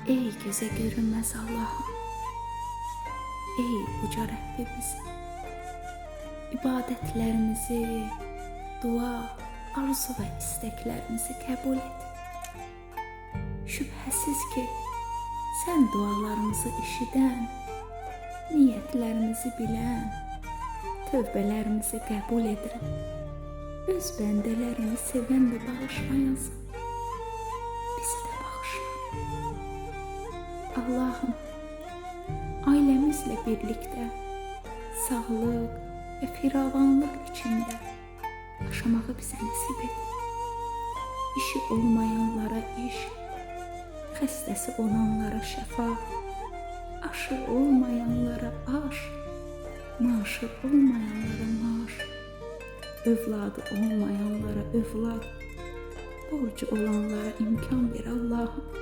Ey göze görünmez Allah'ım, ey uca Rəbbimiz, ibadətlərimizi, dua, arzu və istəklərimizi qəbul et. Şübhəsiz ki, sən dualarımızı eşidən, niyyətlərimizi bilən, tövbələrimizi qəbul edən, öz bəndələrini sevən və bağışlayansan. Bizi də bağışla. Allah'ım, ailəmizlə birlikdə sağlıq və firavanlıq içində yaşamağı bizə nəsib et. İşi olmayanlara iş, xəstəsi olanlara şəfa, aşı olmayanlara aş, maaşı olmayanlara maaş, övladı olmayanlara övlad, borcu olanlara imkan ver Allah'ım.